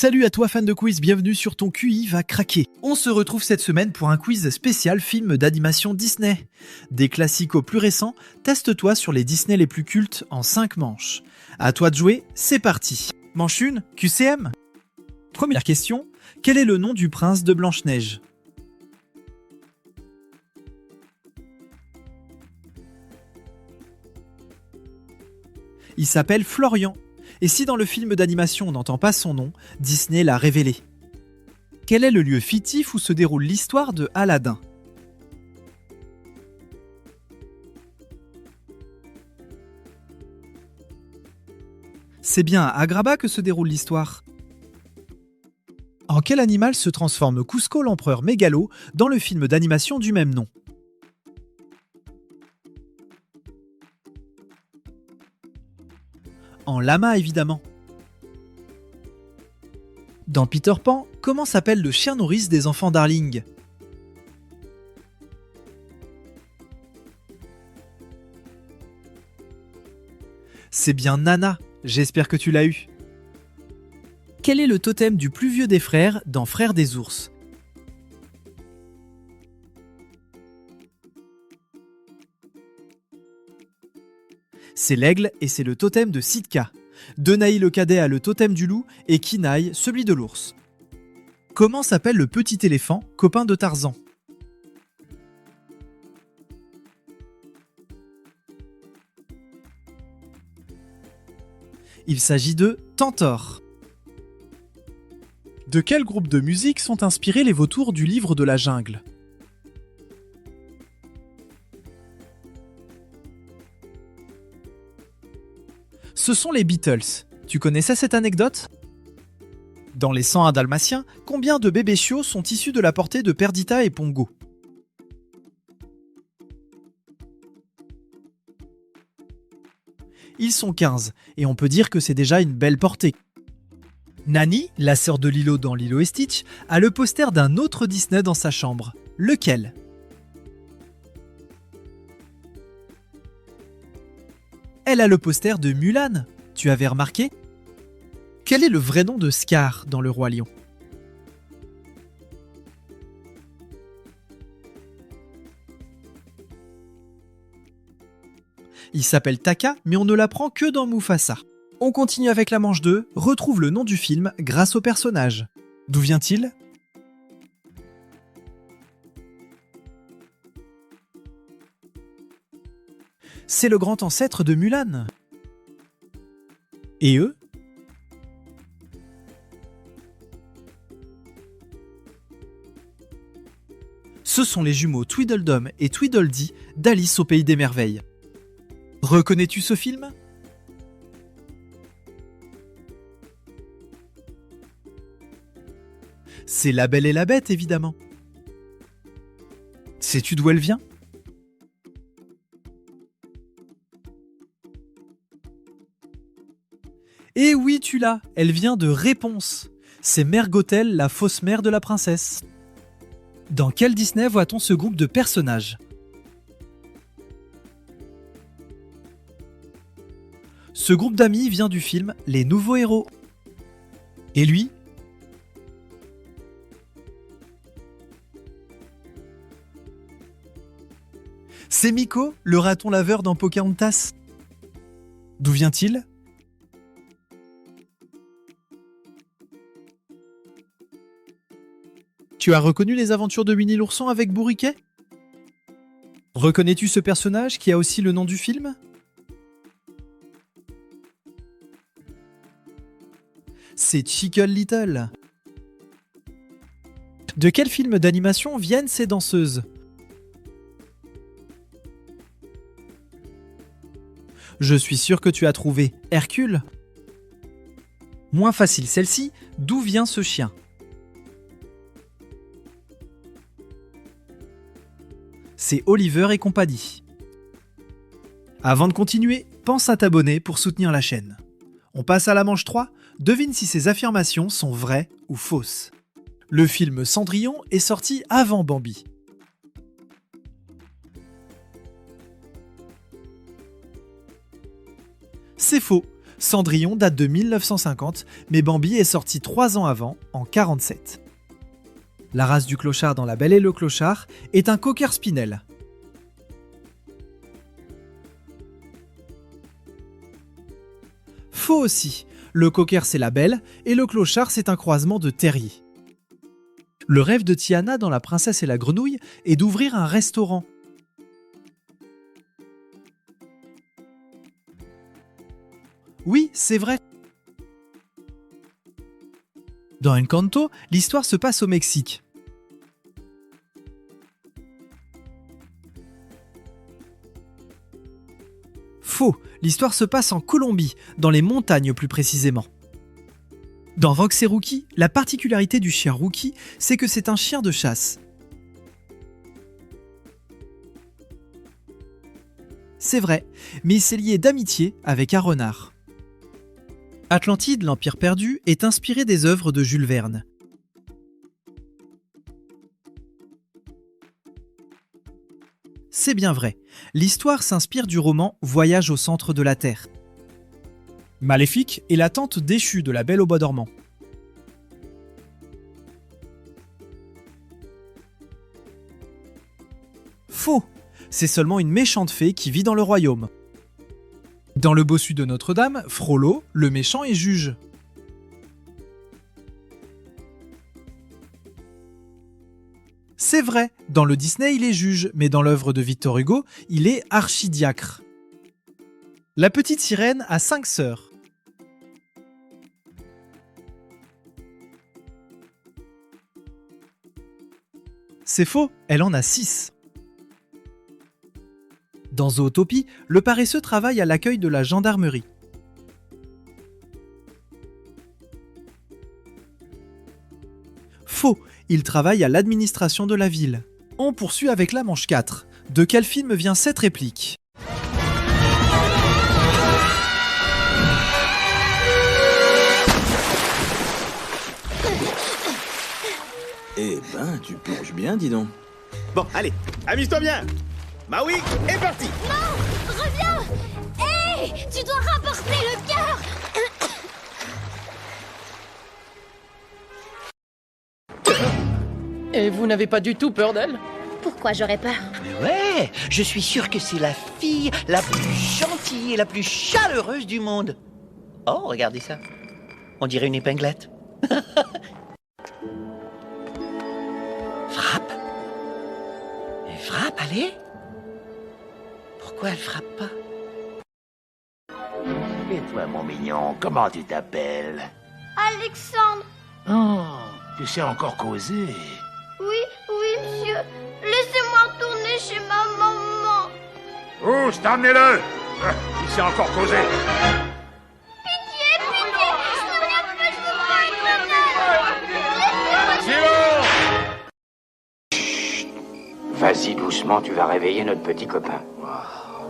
Salut à toi fan de quiz, bienvenue sur ton QI va craquer. On se retrouve cette semaine pour un quiz spécial film d'animation Disney. Des classiques aux plus récents, teste-toi sur les Disney les plus cultes en 5 manches. À toi de jouer, c'est parti. Manche 1, QCM. Première question, quel est le nom du prince de Blanche-Neige ? Il s'appelle Florian. Et si dans le film d'animation on n'entend pas son nom, Disney l'a révélé. Quel est le lieu fictif où se déroule l'histoire de Aladdin ? C'est bien à Agrabah que se déroule l'histoire. En quel animal se transforme Kuzco l'empereur mégalo dans le film d'animation du même nom ? En lama évidemment. Dans Peter Pan, comment s'appelle le chien nourrice des enfants Darling ? C'est bien Nana, j'espère que tu l'as eu. Quel est le totem du plus vieux des frères dans Frères des ours ? C'est l'aigle et c'est le totem de Sitka. Denaï le cadet a le totem du loup et Kinaï celui de l'ours. Comment s'appelle le petit éléphant, copain de Tarzan ? Il s'agit de Tantor. De quel groupe de musique sont inspirés les vautours du livre de la jungle ? Ce sont les Beatles. Tu connaissais cette anecdote ? Dans les 101 Dalmatiens, combien de bébés chiots sont issus de la portée de Perdita et Pongo ? Ils sont 15, et on peut dire que c'est déjà une belle portée. Nani, la sœur de Lilo dans Lilo et Stitch, a le poster d'un autre Disney dans sa chambre. Lequel ? Elle a le poster de Mulan. Tu avais remarqué ? Quel est le vrai nom de Scar dans Le Roi Lion ? Il s'appelle Taka, mais on ne l'apprend que dans Mufasa. On continue avec la manche 2, retrouve le nom du film grâce au personnage. D'où vient-il ? C'est le grand ancêtre de Mulan. Et eux ? Ce sont les jumeaux Tweedledum et Tweedledee d'Alice au Pays des Merveilles. Reconnais-tu ce film ? C'est La Belle et la Bête, évidemment. Sais-tu d'où elle vient ? Eh oui, tu l'as, elle vient de Réponse. C'est Mère Gothel, la fausse mère de la princesse. Dans quel Disney voit-on ce groupe de personnages ? Ce groupe d'amis vient du film Les Nouveaux Héros. Et lui ? C'est Miko, le raton laveur dans Pocahontas. D'où vient-il ? Tu as reconnu les aventures de Winnie l'ourson avec Bourriquet ? Reconnais-tu ce personnage qui a aussi le nom du film ? C'est Chicken Little. De quel film d'animation viennent ces danseuses ? Je suis sûr que tu as trouvé Hercule. Moins facile celle-ci, d'où vient ce chien ? C'est Oliver et compagnie. Avant de continuer, pense à t'abonner pour soutenir la chaîne. On passe à la manche 3, devine si ces affirmations sont vraies ou fausses. Le film Cendrillon est sorti avant Bambi. C'est faux. Cendrillon date de 1950, mais Bambi est sorti 3 ans avant, en 47. La race du clochard dans La Belle et le Clochard est un cocker spaniel. Faux aussi. Le cocker c'est la Belle et le clochard c'est un croisement de terrier. Le rêve de Tiana dans La Princesse et la Grenouille est d'ouvrir un restaurant. Oui, c'est vrai. Dans Encanto, l'histoire se passe au Mexique. Faux, l'histoire se passe en Colombie, dans les montagnes plus précisément. Dans Rox et Rookie, la particularité du chien Rookie, c'est que c'est un chien de chasse. C'est vrai, mais c'est lié d'amitié avec un renard. Atlantide, l'Empire perdu, est inspiré des œuvres de Jules Verne. C'est bien vrai, l'histoire s'inspire du roman Voyage au centre de la Terre. Maléfique est la tante déchue de la Belle au bois dormant. Faux, c'est seulement une méchante fée qui vit dans le royaume. Dans Le Bossu de Notre-Dame, Frollo, le méchant, est juge. C'est vrai, dans le Disney, il est juge, mais dans l'œuvre de Victor Hugo, il est archidiacre. La petite sirène a 5 sœurs. C'est faux, elle en a 6. Dans Zootopie, le paresseux travaille à l'accueil de la gendarmerie. Faux, il travaille à l'administration de la ville. On poursuit avec la manche 4. De quel film vient cette réplique ? Eh ben, tu plonges bien, dis donc. Bon, allez, amuse-toi bien. Maui est parti. Non, reviens. Hé, tu dois rapporter le cœur. Et vous n'avez pas du tout peur d'elle? Pourquoi j'aurais peur? Mais ouais, je suis sûr que c'est la fille la plus gentille et la plus chaleureuse du monde. Oh, regardez ça. On dirait une épinglette. Frappe. Elle frappe, allez. Pourquoi elle frappe pas? Et toi, mon mignon, comment tu t'appelles? Alexandre. Oh, tu sais encore causer. Oui, monsieur. Laissez-moi retourner chez ma maman. Ouh, emmenez-le. Il sait encore causer. Pitié, je ne viens pas, je veux pas être malade. Vas-y doucement, tu vas réveiller notre petit copain.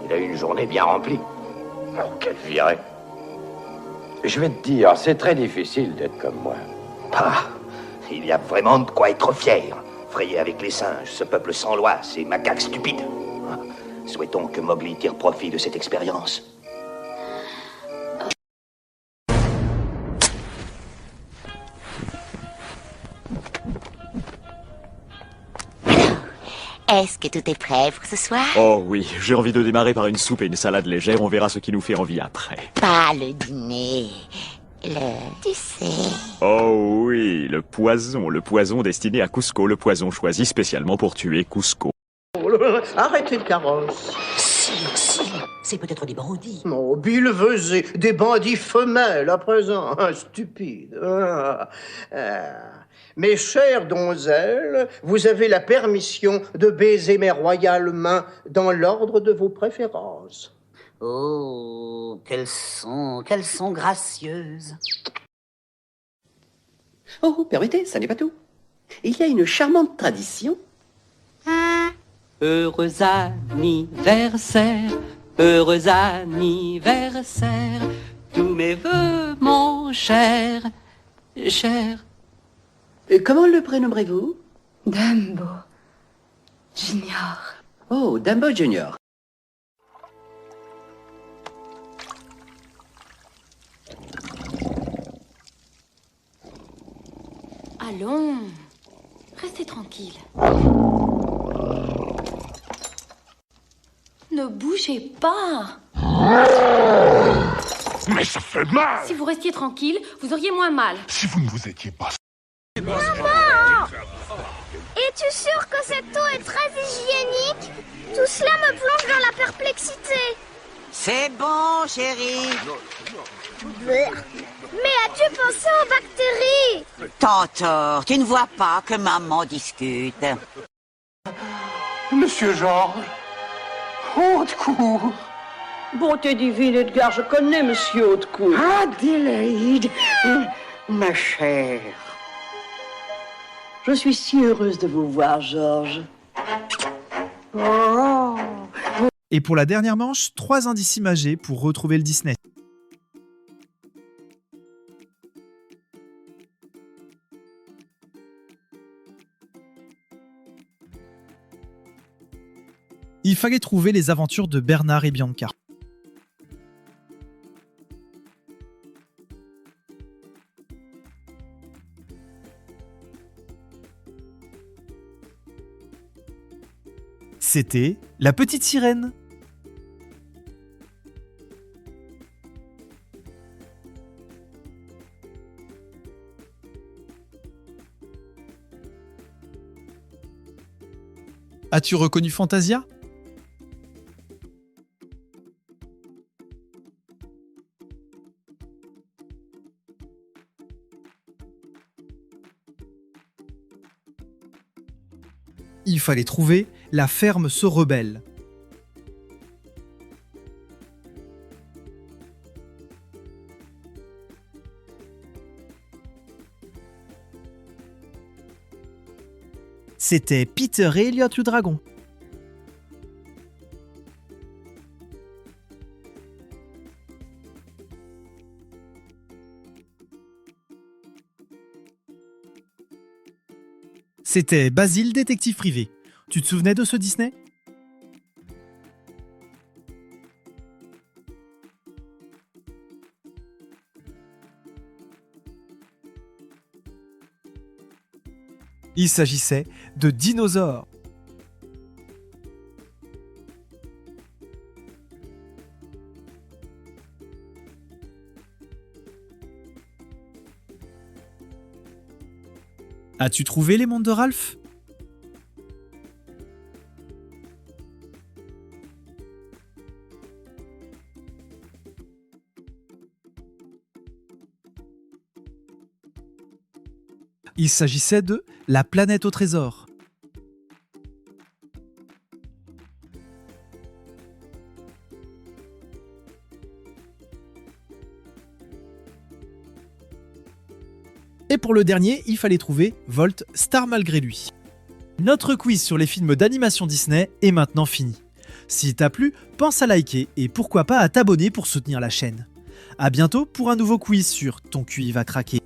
Il a eu une journée bien remplie. Oh, quelle virée. Je vais te dire, c'est très difficile d'être comme moi. Ah, il y a vraiment de quoi être fier. Frayer avec les singes, ce peuple sans loi, ces macaques stupides. Souhaitons que Mowgli tire profit de cette expérience. Est-ce que tout est prêt pour ce soir? Oh oui, j'ai envie de démarrer par une soupe et une salade légère, on verra ce qui nous fait envie après. Pas le dîner. Tu sais... Oh oui, le poison destiné à Cusco, le poison choisi spécialement pour tuer Cusco. Arrêtez le carrosse. Si, c'est peut-être des bandits. Oh, Billevesée, des bandits femelles à présent. Stupide. Mes chères donzelles, vous avez la permission de baiser mes royales mains dans l'ordre de vos préférences. Oh, qu'elles sont gracieuses. Oh, permettez, ça n'est pas tout. Il y a une charmante tradition. Heureux anniversaire, tous mes vœux, mon cher. Comment le prénommerez-vous? Dumbo Junior. Oh, Dumbo Junior. Allons, restez tranquille. Ne bougez pas. Mais ça fait mal. Si vous restiez tranquille, vous auriez moins mal. Si vous ne vous étiez pas... Maman! Es-tu sûr que cette eau est très hygiénique? Tout cela me plonge dans la perplexité. C'est bon, chérie. Mais as-tu pensé aux bactéries? Tantor, tu ne vois pas que maman discute. Monsieur Georges, Hautecourt. Bonté divine, Edgar, je connais Monsieur Hautecourt. Adélaïde, ma chère. Je suis si heureuse de vous voir, Georges. Oh. Et pour la dernière manche, 3 indices imagés pour retrouver le Disney. Il fallait trouver les aventures de Bernard et Bianca. C'était La Petite Sirène. As-tu reconnu Fantasia ? Il fallait trouver La Ferme se rebelle. C'était Peter et Elliot le dragon. C'était Basile, détective privé. Tu te souvenais de ce Disney ? Il s'agissait de dinosaures. As-tu trouvé les mondes de Ralph ? Il s'agissait de La planète au trésor. Et pour le dernier, il fallait trouver Volt, star malgré lui. Notre quiz sur les films d'animation Disney est maintenant fini. Si t'as plu, pense à liker et pourquoi pas à t'abonner pour soutenir la chaîne. A bientôt pour un nouveau quiz sur Ton QI va craquer.